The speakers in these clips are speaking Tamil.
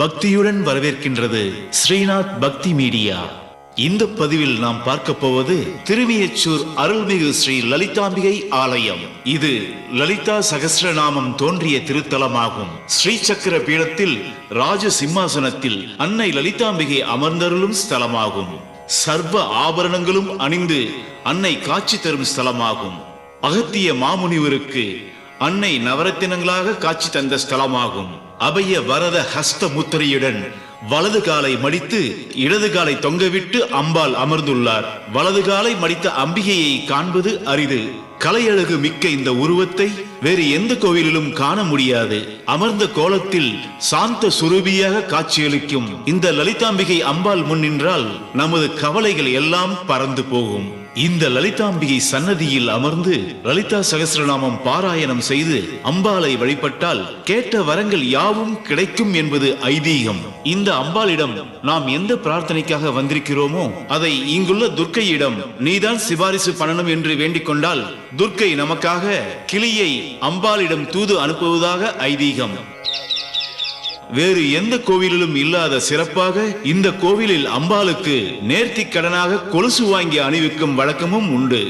பக்தியுடன் வரவேற்கின்றது ஸ்ரீநாத் பக்தி மீடியா. இந்த பதிவில் நாம் பார்க்க போவது திருமியச்சூர் அருள்மிகு ஸ்ரீ லலிதாம்பிகை ஆலயம். இது லலிதா சகஸ்ரநாமம் தோன்றிய திருத்தலமாகும். ஸ்ரீ சக்கர பீடத்தில் ராஜ சிம்மாசனத்தில் அன்னை லலிதாம்பிகை அமர்ந்தருளும் ஸ்தலமாகும். சர்வ ஆபரணங்களும் அணிந்து அன்னை காட்சி தரும் ஸ்தலமாகும். அகத்திய மாமுனிவருக்கு அன்னை நவரத்தினங்களாக காட்சி தந்த ஸ்தலமாகும். அபய வரத ஹஸ்த முத்திரையுடன் வலது காலை மடித்து இடது காலை தொங்கவிட்டு அம்பாள் அமர்ந்துள்ளார். வலது காலை மடித்த அம்பிகையை காண்பது அரிது. கலையழகு மிக்க இந்த உருவத்தை வேறு எந்த கோவிலிலும் காண முடியாது. அமர்ந்த கோலத்தில் சாந்த சுரூபியாக காட்சியளிக்கும் இந்த லலிதாம்பிகை அம்பாள் முன் நின்றால் நமது கவலைகள் எல்லாம் பறந்து போகும். இந்த லலிதாம்பிகை சன்னதியில் அமர்ந்து லலிதா சகஸ்ரநாமம் பாராயணம் செய்து அம்பாளை வழிபட்டால் கேட்ட வரங்கள் யாவும் கிடைக்கும் என்பது ஐதீகம். இந்த அம்பாளிடம் நாம் எந்த பிரார்த்தனைக்காக வந்திருக்கிறோமோ அதை இங்குள்ள துர்க்கையிடம் நீதான் சிபாரிசு பண்ணணும் என்று வேண்டிக் கொண்டால் துர்க்கை நமக்காக கிளியை அம்பாளிடம் தூது அனுப்புவதாக ஐதீகம். வேறு எந்த கோவிலிலும் இல்லாத சிறப்பாக இந்த கோவிலில் அம்பாளுக்கு நேர்த்தி கடனாக கொலுசு வாங்கி அணிவிக்கும் வழக்கமும் உண்டு.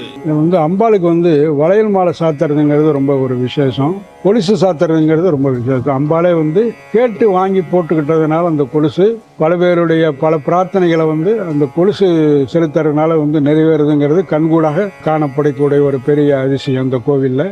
அம்பாளுக்கு வளையல் மாலை சாத்துறதுங்கிறது ரொம்ப ஒரு விசேஷம். கொலுசு சாத்துறதுங்கிறது ரொம்ப விசேஷம். அம்பாலே கேட்டு வாங்கி போட்டுக்கிட்டதுனால அந்த கொலுசு பல பேருடைய பல பிரார்த்தனைகளை அந்த கொலுசு செலுத்துறதுனால நிறைவேறுதுங்கிறது கண்கூடாக காணப்படக்கூடிய ஒரு பெரிய அதிசயம் இந்த கோவிலில்.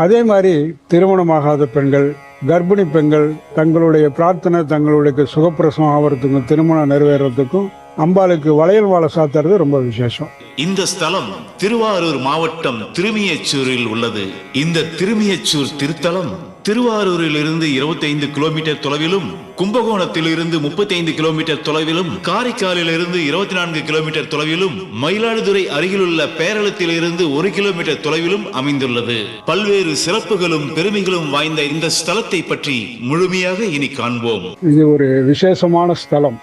அதே மாதிரி திருமணமாகாத பெண்கள், கர்ப்பிணி பெண்கள் தங்களுடைய பிரார்த்தனை தங்களுடைய சுகப்பிரசவம் ஆகிறதுக்கும் திருமணம் நிறைவேறதுக்கும் அம்பாளுக்கு வளையல் மாலை சாத்துறது ரொம்ப விசேஷம். இந்த ஸ்தலம் திருவாரூர் மாவட்டம் திருமியச்சூரில் உள்ளது. இந்த திருமியச்சூர் திருத்தலம் திருவாரூரில் இருந்து 25 கிலோமீட்டர் தொலைவிலும், கும்பகோணத்தில் இருந்து 35 கிலோமீட்டர் தொலைவிலும், காரைக்காலில் இருந்து 24 கிலோமீட்டர் தொலைவிலும், மயிலாடுதுறை அருகிலுள்ள பேரளத்தில் இருந்து 1 கிலோமீட்டர் தொலைவிலும் அமைந்துள்ளது. பல்வேறு சிறப்புகளும் பெருமைகளும் வாய்ந்த இந்த ஸ்தலத்தை பற்றி முழுமையாக இனி காண்போம். இது ஒரு விசேஷமான ஸ்தலம்.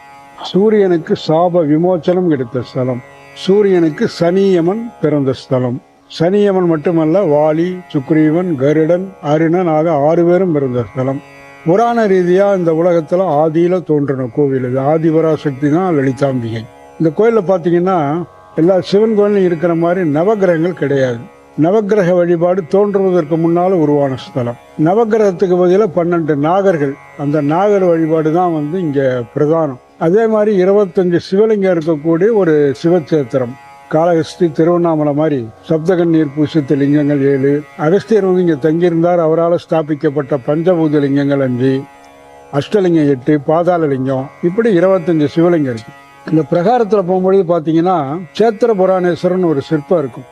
சூரியனுக்கு சாப விமோச்சனம் கிடைத்த ஸ்தலம். சூரியனுக்கு சனியமன் பிறந்த ஸ்தலம். சனியமன் மட்டுமல்ல, வாலி, சுக்ரீவன், கருடன், அருணன் ஆக 6 பேரும் பிறந்த ஸ்தலம். புராண ரீதியா இந்த உலகத்துல ஆதியில தோன்றின கோவில் இது. ஆதிபராசக்தி தான் லலிதாம்பிகை. இந்த கோயில பாத்தீங்கன்னா எல்லா சிவன் கோயிலும் இருக்கிற மாதிரி நவகிரகங்கள் கிடையாது. நவகிரக வழிபாடு தோன்றுவதற்கு முன்னால உருவான ஸ்தலம். நவகிரகத்துக்கு பதில 12 நாகர்கள், அந்த நாகர் வழிபாடு தான் இங்க பிரதானம். அதே மாதிரி 25 சிவலிங்கம் இருக்கக்கூடிய ஒரு சிவச்சேத்திரம். காளஹஸ்தி, திருவண்ணாமலை மாதிரி சப்தகண்ணீர் பூசித்த லிங்கங்கள் 7. அகஸ்தியர் இங்க தங்கியிருந்தார். அவரால் ஸ்தாபிக்கப்பட்ட பஞ்சபூத லிங்கங்கள் 5, அஷ்டலிங்கம் 8, பாதாள லிங்கம், இப்படி 25 சிவலிங்கம் இருக்கு. இந்த பிரகாரத்துல போகும்பொழுது பாத்தீங்கன்னா சேத்திர புராணேஸ்வரன் ஒரு சிற்பம் இருக்கும்.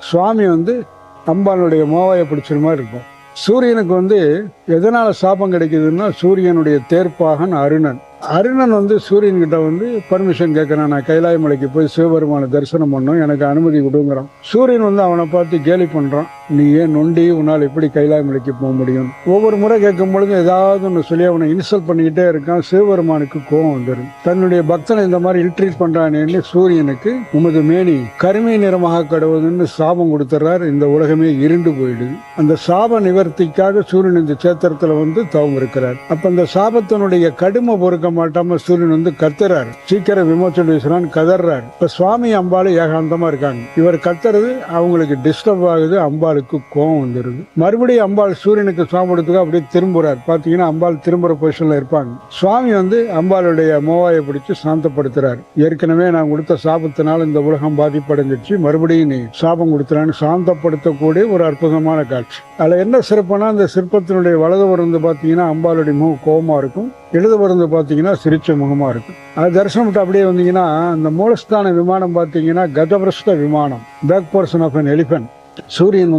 சுவாமி அம்பாளுடைய மோவாயை பிடிச்ச மாதிரி இருக்கும். சூரியனுக்கு எதனால சாபம் கிடைக்குதுன்னா சூரியனுடைய தேர்ப்பாகன் அருணன். அருணன் சூரியன் கிட்ட பர்மிஷன் கேட்கறான், நான் கைலாய மலைக்கு போய் சிவபெருமான தரிசனம் பண்ணும், எனக்கு அனுமதி கொடுங்கிறான். சூரியன் அவனை பார்த்து கேலி பண்றான், நீ ஏன் நொண்டி, உன்னால் எப்படி கைலாய மலைக்கு போக முடியும்? ஒவ்வொரு முறை கேட்கும் பொழுது ஏதாவது ஒன்று சொல்லி அவனை இன்சல்ட் பண்ணிக்கிட்டே இருக்கான். சிவபெருமானுக்கு கோபம் வந்துடும். தன்னுடைய பக்தனை இந்த மாதிரி இல்ட்ரீட் பண்றானேன்னு சூரியனுக்கு உமது மேனி கருமை நிறமாக கடவுதுன்னு சாபம் கொடுத்துறாரு. இந்த உலகமே இருண்டு போயிடுது. அந்த சாப நிவர்த்திக்காக சூரியன் இந்த சேத்திரத்துல தவம் இருக்கிறார். அப்ப அந்த சாபத்தினுடைய கடுமை பொறுக்க மாட்டாம சூரியன் கத்துறாரு, சீக்கிரம் விமோச்சனம் வீசுறான்னு கதறாரு. இப்ப சுவாமி அம்பாள் ஏகாந்தமா இருக்காங்க. இவர் கத்துறது அவங்களுக்கு டிஸ்டர்ப் ஆகுது. அம்பாளுக்கு கோபம் வந்துருது. மறுபடியும் அம்பாள் சூரியனுக்கு சாப்பிடுறதுக்கு அப்படியே திரும்புறாரு. பாத்தீங்கன்னா அம்பாள் திரும்புற பொசிஷன்ல இருப்பாங்க. சுவாமி அம்பாளுடைய மோவாயை பிடிச்சு சாந்தப்படுத்துறாரு. ஏற்கனவே நான் கொடுத்த சாபத்தினால இந்த உலகம் பாதிப்படைஞ்சிச்சு, மறுபடியும் நீ சாபம் கொடுத்துறான்னு சாந்தப்படுத்தக்கூடிய ஒரு அற்புதமான காட்சி. அதுல என்ன சிறப்புனா, அந்த சிற்பத்தினுடைய வலது புறம் பாத்தீங்கன்னா அம்பாளுடைய முகம் கோபமா இருக்கும், இடது புறம் பாத்தீங்கன்னா சிரிச்ச முகமா இருக்கும். அது தரிசனம் அப்படியே வந்தீங்கன்னா அந்த மூலஸ்தான விமானம் பாத்தீங்கன்னா கஜபிரஷ்ட விமானம், back portion of an elephant. சூரியன்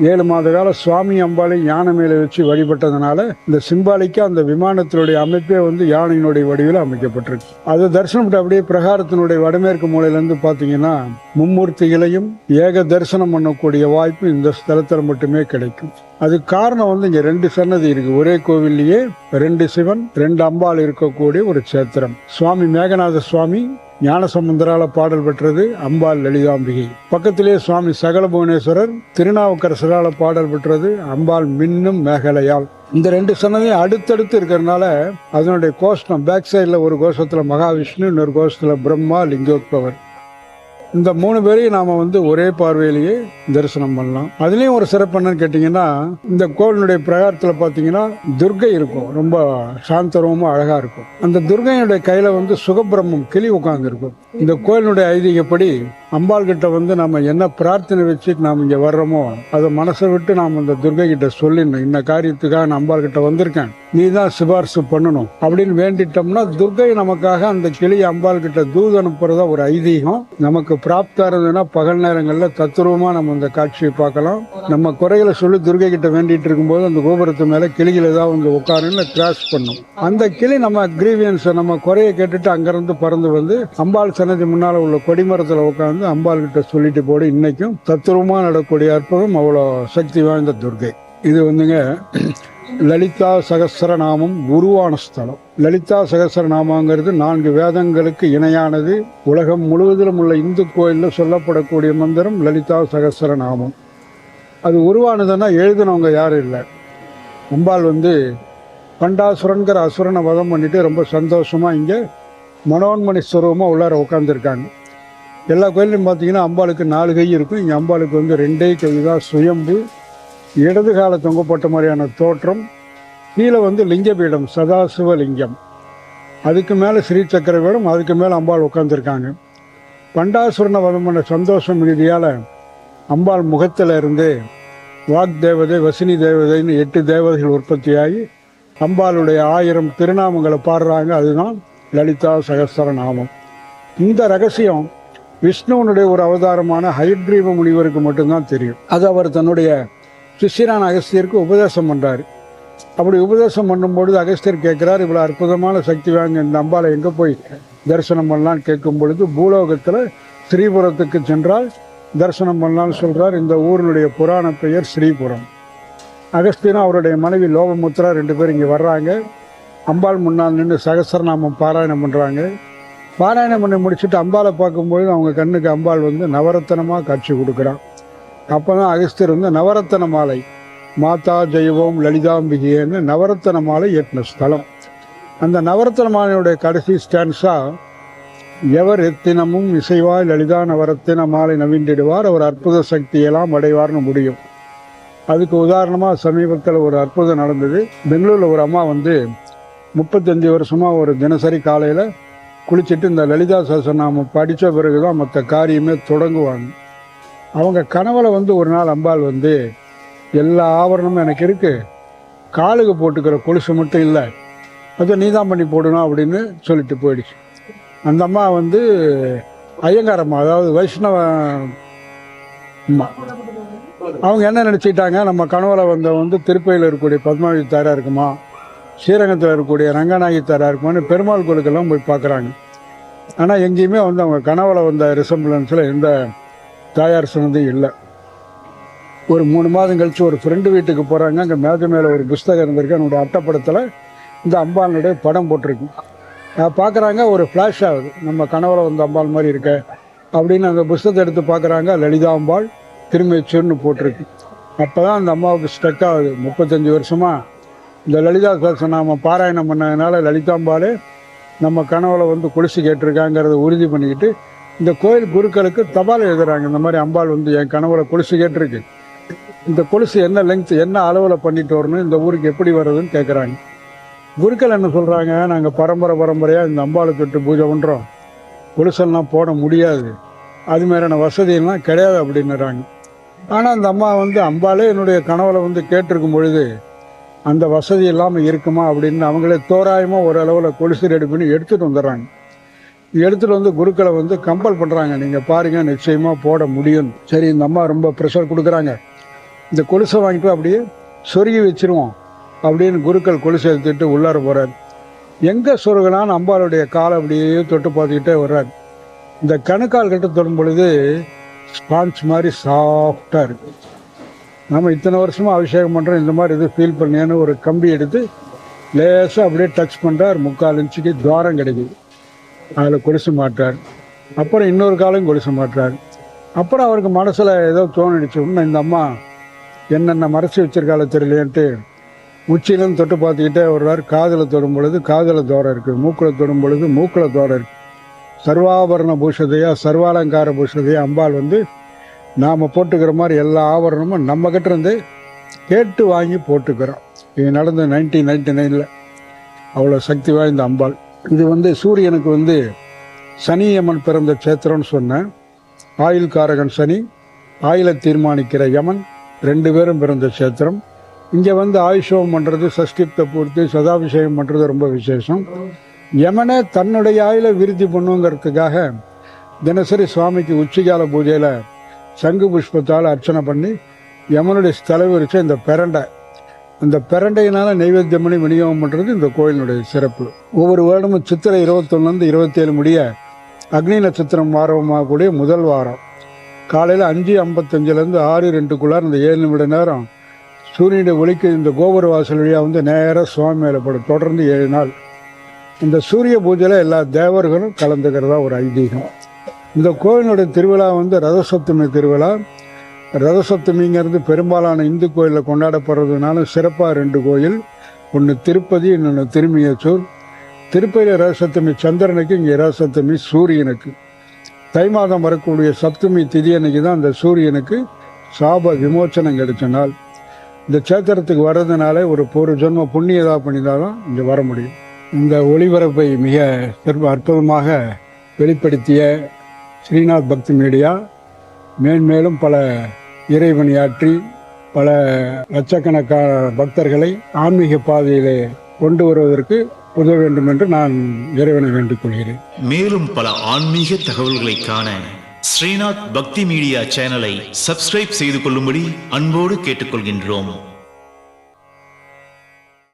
7 மாத கால சுவாமி அம்பாளை யானை மேல வச்சு வழிபட்டதுனால இந்த சிம்பாலிக்கா அந்த விமானத்தினுடைய அமைப்பே யானையினுடைய வடிவில் அமைக்கப்பட்டிருக்கு. அது தரிசனம் அப்படியே பிரகாரத்தினுடைய வடமேற்கு மூலையில பாத்தீங்கன்னா மும்மூர்த்திகளையும் ஏக தரிசனம் பண்ணக்கூடிய வாய்ப்பு இந்த ஸ்தலத்துல மட்டுமே கிடைக்கும். அதுக்கு காரணம் இங்க 2 சன்னதி இருக்கு. ஒரே கோவில்லையே 2 சிவன் 2 அம்பாள் இருக்கக்கூடிய ஒரு சேத்திரம். சுவாமி மேகநாத சுவாமி ஞானசமுந்தரால பாடல் பெற்றது அம்பாள் லலிதாம்பிகை. பக்கத்திலே சுவாமி சகல புவனேஸ்வரர் திருநாவுக்கரசரால பாடல் பெற்றது அம்பாள் மின்னும் மேகலையால். இந்த ரெண்டு சன்னதியும் அடுத்தடுத்து இருக்கிறதுனால அதனுடைய கோஷ்டம் பேக் சைடில் ஒரு கோஷத்துல மகாவிஷ்ணு, இன்னொரு கோஷத்துல பிரம்மா லிங்கோத்பவர். இந்த 3 பேரையும் நாம ஒரே பார்வையிலேயே தரிசனம் பண்ணலாம். அதுலேயும் ஒரு சிறப்பு என்னன்னு கேட்டிங்கன்னா, இந்த கோவிலுடைய பிரகாரத்தில் பார்த்தீங்கன்னா துர்கை இருக்கும், ரொம்ப சாந்தரமும் அழகா இருக்கும். அந்த துர்கையினுடைய கையில சுகபிரம்மம் கிளி உட்கார்ந்து இருக்கும். இந்த கோயிலுடைய ஐதீகப்படி அம்பாள் கிட்ட நம்ம என்ன பிரார்த்தனை வச்சு நாம் இங்கே வர்றோமோ அதை மனசை விட்டு நாம் அந்த துர்கை கிட்ட சொல்லிடணும். இந்த காரியத்துக்காக நான் அம்பாள் கிட்ட வந்திருக்கேன், நீ தான் சிபாரிசு பண்ணணும் அப்படின்னு வேண்டிட்டோம்னா துர்கை நமக்காக அந்த கிளி அம்பாள் கிட்ட தூது அனுப்புறதா ஒரு ஐதீகம். நமக்கு பிராப்தா இருந்ததுன்னா பகல் நேரங்களில் தத்துருவமா நம்ம அந்த காட்சியை பார்க்கலாம். நம்ம குறைகளை சொல்லி துர்கை கிட்ட வேண்டிட்டு இருக்கும்போது அந்த கோபுரத்து மேல கிளிகள் ஏதாவது உட்காருன்னு கிராஸ் பண்ணும். அந்த கிளி நம்ம கிரீவியன்ஸை நம்ம குறையை கேட்டுட்டு அங்கிருந்து பறந்து அம்பாள் சன்னதி முன்னால உள்ள கொடிமரத்தில் உட்காந்து அம்பாள் கிட்ட சொல்லிட்டு போடு. இன்னைக்கும் தத்துவமா நடக்கூடிய அற்புதம் அவ்வளோ சக்தி வாய்ந்த துர்கை. இது லலிதா சகஸ்ரநாமம் உருவான ஸ்தலம். லலிதா சகஸ்ரநாமங்கிறது 4 வேதங்களுக்கு இணையானது. உலகம் முழுவதிலும் உள்ள இந்து கோயிலில் சொல்லப்படக்கூடிய மந்திரம் லலிதா சகஸ்ரநாமம். அது உருவானதுன்னா எழுதினவங்க யாரும் இல்லை. அம்பாள் பண்டாசுரன்கிற அசுரனை வதம் பண்ணிட்டு ரொம்ப சந்தோஷமா இங்க மனோன்மணி ஸ்வரூபமா உள்ளார உட்காந்துருக்காங்க. எல்லா கோயிலையும் பார்த்தீங்கன்னா அம்பாளுக்கு 4 கை இருக்கும். இங்கே அம்பாளுக்கு 2 கை தான் சுயம்பு. இடது கால தொங்கப்பட்ட மாதிரியான தோற்றம். கீழே லிங்கபீடம் சதாசிவலிங்கம். அதுக்கு மேலே ஸ்ரீ சக்கரபீடம். அதுக்கு மேலே அம்பாள் உட்காந்துருக்காங்க. பண்டாசுரனை வதம் பண்ண சந்தோஷம் மிகுதியால் அம்பாள் முகத்தில் இருந்து வாக் தேவதை, வசினி தேவதைன்னு 8 தேவதைகள் உற்பத்தியாகி அம்பாளுடைய 1000 திருநாமங்களை பாடுறாங்க. அதுதான் லலிதா சகஸ்ரநாமம். இந்த ரகசியம் விஷ்ணுவனுடைய ஒரு அவதாரமான ஹயக்ரீவ முனிவருக்கு மட்டும்தான் தெரியும். அது அவர் தன்னுடைய சிஷ்யரான அகஸ்தியருக்கு உபதேசம் பண்றாரு. அப்படி உபதேசம் பண்ணும்பொழுது அகஸ்தியர் கேட்கிறார், இவ்வளவு அற்புதமான சக்தி வாங்க இந்த அம்பாளை எங்க போய் தரிசனம் பண்ணலான்னு கேட்கும் பொழுது பூலோகத்துல ஸ்ரீபுரத்துக்கு சென்றால் தரிசனம் பண்ணலான்னு சொல்றார். இந்த ஊரினுடைய புராண பெயர் ஸ்ரீபுரம். அகஸ்தியரும் அவருடைய மனைவி லோபமுத்ரா 2 பேர் இங்கே வர்றாங்க. அம்பாள் முன்னால் நின்று சகஸ்ரநாமம் பாராயணம் பண்றாங்க. பாராயணம் பண்ணி முடிச்சுட்டு அம்பாளை பார்க்கும்போது அவங்க கண்ணுக்கு அம்பாள் நவரத்தனமாக காட்சி கொடுக்குறான். அப்போ தான் அகஸ்தியர் நவரத்தன மாலை மாதா ஜெயவோம் லலிதாம்பிகைன்னு நவரத்தன மாலை ஏற்றின ஸ்தலம். அந்த நவரத்தன மாலையுடைய கடைசி ஸ்டான்ஸா எவர் எத்தினமும் இசைவாய் லலிதா நவரத்தின மாலை நவீண்டிடுவார், அவர் அற்புத சக்தியெல்லாம் அடைவார்னு முடியும். அதுக்கு உதாரணமாக சமீபத்தில் ஒரு அற்புதம் நடந்தது. பெங்களூரில் ஒரு அம்மா 35 வருஷமாக ஒரு தினசரி காலையில் குளிச்சுட்டு இந்த லலிதா சகஸ்ரநாமம் படித்த பிறகு தான் மற்ற காரியமே தொடங்குவாங்க. அவங்க கனவுல ஒரு நாள் அம்பாள் எல்லா ஆவரணமும் எனக்கு இருக்கு, காலுக்கு போட்டுக்கிற கொலுசு மட்டும் இல்லை, அதை நீ தான் பண்ணி போடணும் அப்படின்னு சொல்லிட்டு போயிடுச்சு. அந்த அம்மா ஐயங்காரம்மா, அதாவது வைஷ்ணவ அம்மா. அவங்க என்ன நினச்சிட்டாங்க, நம்ம கனவுல திருப்பதியில் இருக்கக்கூடிய பத்மாவதி தாரா இருக்குமா, ஸ்ரீரங்கத்தில் இருக்கக்கூடிய ரங்கநாயகி தாரா இருக்குமான்னு பெருமாள் கோயிலுக்கெல்லாம் போய் பார்க்குறாங்க. ஆனால் எங்கேயுமே அவங்க கனவுல ரிசம்பிளன்ஸில் எந்த தாயார் சொன்னதும் இல்லை. ஒரு 3 மாதம் கழித்து ஒரு ஃப்ரெண்டு வீட்டுக்கு போகிறாங்க. அங்கே மேலே ஒரு புஸ்தகம் இருந்திருக்கு. என்னுடைய அட்டைப்படத்தில் இந்த அம்பாளுடைய படம் போட்டிருக்கு. பார்க்குறாங்க, ஒரு ஃப்ளாஷ் ஆகுது, நம்ம கனவுல அம்பாள் மாதிரி இருக்க அப்படின்னு. அந்த புஸ்தகத்தை எடுத்து பார்க்குறாங்க, லலிதாம்பாள் திருமேச்சூர்னு போட்டிருக்கு. அப்போ தான் அந்த அம்மாவுக்கு ஸ்டக் ஆகுது. 35 வருஷமாக இந்த லலிதா சகஸ்ரநாமம் பாராயணம் பண்ணதுனால லலிதாம்பாலே நம்ம கனவுல கொலுசு கேட்டிருக்காங்கிறத உறுதி பண்ணிக்கிட்டு இந்த கோயில் குருக்களுக்கு தபால் எழுதுறாங்க. இந்த மாதிரி அம்பாள் என் கனவுல கொலுசு கேட்டிருக்கு, இந்த கொலுசு என்ன லெங்க், என்ன அளவில் பண்ணிட்டு வரணும், இந்த ஊருக்கு எப்படி வர்றதுன்னு கேட்குறாங்க. குருக்கள் என்ன சொல்கிறாங்க, நாங்கள் பரம்பரையாக இந்த அம்பாளை தொட்டு பூஜை பண்ணுறோம், கொலுசெல்லாம் போட முடியாது, அது மாதிரியான வசதியெல்லாம் கிடையாது அப்படின்னுறாங்க. ஆனால் அந்த அம்மா அம்பாளே என்னுடைய கனவுல கேட்டிருக்கும் பொழுது அந்த வசதி இல்லாமல் இருக்குமா அப்படின்னு அவங்களே தோராயமாக ஒரு அளவில் கொலுசு ரெடி பண்ணி எடுத்துகிட்டு வந்துடுறாங்க. எடுத்துகிட்டு குருக்களை கம்பல் பண்ணுறாங்க, நீங்கள் பாருங்கள் நிச்சயமாக போட முடியும். சரி, இந்த அம்மா ரொம்ப ப்ரெஷர் கொடுக்குறாங்க, இந்த கொலுசை வாங்கிட்டு அப்படியே சொருகி வச்சிருவோம் அப்படின்னு குருக்கள் கொலுசை எடுத்துட்டு உள்ளார போகிறார். எங்கே சொருகலான்னு அம்பாளுடைய காலை அப்படியே தொட்டு பார்த்துக்கிட்டே வர்றார். இந்த கணுக்கால் கிட்ட தொடும் பொழுது ஸ்பான்ஸ் மாதிரி சாஃப்டாக இருக்குது. நம்ம இத்தனை வருஷமாக அபிஷேகம் பண்ணுறோம், இந்த மாதிரி இது ஃபீல் பண்ணியான்னு ஒரு கம்பி எடுத்து லேசாக அப்படியே டச் பண்ணுறார். 3/4 இன்ச்சுக்கு துவாரம் கிடைக்குது. அதில் கொலுசு மாட்டார். அப்புறம் இன்னொரு காலம் கொலுசு மாட்டார். அப்புறம் அவருக்கு மனசில் ஏதோ தோணிடுச்சு, இன்னும் இந்த அம்மா என்னென்ன மறைச்சி வச்சிருக்கால தெரியலேன்ட்டு உச்சியிலும் தொட்டு பார்த்துக்கிட்டே வர்றார். காதில் தொடும் பொழுது காதில் தோரம் இருக்குது, மூக்கில் தொடும் பொழுது மூக்கில் தோரம் இருக்குது. சர்வாபரண பூஷதையா சர்வாலங்கார பூஷதையா அம்பாள் நாம் போட்டுக்கிற மாதிரி எல்லா ஆபரணமும் நம்மக்கிட்ட இருந்து கேட்டு வாங்கி போட்டுக்கிறோம். இது நடந்த 1999 அவ்வளோ சக்தி வாய்ந்த அம்பாள். இது சூரியனுக்கு சனியம்மன் பிறந்த சேத்திரம்னு சொன்னேன். ஆயுள்காரகன் சனி, ஆயுளை தீர்மானிக்கிற யமன் 2 பேரும் பிறந்த சேத்திரம். இங்கே ஆயுஷம் பண்ணுறது, சஷ்டிப்த பூர்த்தி, சதாபிஷேகம் பண்ணுறது ரொம்ப விசேஷம். யமனை தன்னுடைய ஆயுளை விருத்தி பண்ணுங்கிறதுக்காக தினசரி சுவாமிக்கு உச்சிகால பூஜையில் சங்கு புஷ்பத்தால் அர்ச்சனை பண்ணி யமனுடைய ஸ்தலை விரிச்ச இந்த பிரண்டை, அந்த பிரண்டையினால் நைவேத்தியம் பண்ணி விநியோகம் பண்ணுறது இந்த கோயிலினுடைய சிறப்பு. ஒவ்வொரு வருடமும் சித்திரை 21 27 முடிய அக்னி நட்சத்திரம் ஆரம்பமாகக்கூடிய முதல் வாரம் காலையில் 5:55 6:02 இந்த 7 நிமிட நேரம் சூரியனுடைய ஒளிக்கு இந்த கோபுர வாசல் வழியாக நேராக சுவாமி மேலே படும். தொடர்ந்து 7 நாள் இந்த சூரிய பூஜையில் எல்லா தேவர்களும் கலந்துக்கிறதா ஒரு ஐதீகம். இந்த கோயிலுடைய திருவிழா ரதசப்தமி திருவிழா. ரதசப்தமிங்கிறது பெரும்பாலான இந்து கோயிலில் கொண்டாடப்படுறதுனால சிறப்பாக 2 கோயில், ஒன்று திருப்பதி, இன்னொன்று திருமியச்சூர். திருப்பதியில் ரதசப்தமி சந்திரனுக்கு, இங்கே ரதசப்தமி சூரியனுக்கு. தை மாதம் வரக்கூடிய சப்தமி திதி அன்னைக்கு தான் அந்த சூரியனுக்கு சாப விமோச்சனம் கிடைச்ச நாள். இந்த சேத்திரத்துக்கு வர்றதுனால ஒரு ஜென்ம புண்ணியதா பண்ணிதான் இங்கே வர முடியும். இந்த ஒளிபரப்பை மிக அற்புதமாக வெளிப்படுத்திய ஸ்ரீநாத் பக்தி மீடியா மேன்மேலும் பல இறைவனியாற்றி பல லட்சக்கணக்கான பக்தர்களை ஆன்மீக பாதையிலே கொண்டு வருவதற்கு உதவ வேண்டும் என்று நான் இறைவனை வேண்டிக் கொள்கிறேன். மேலும் பல ஆன்மீக தகவல்களை காண ஸ்ரீநாத் பக்தி மீடியா சேனலை சப்ஸ்கிரைப் செய்து கொள்ளும்படி அன்போடு கேட்டுக்கொள்கின்றோம்.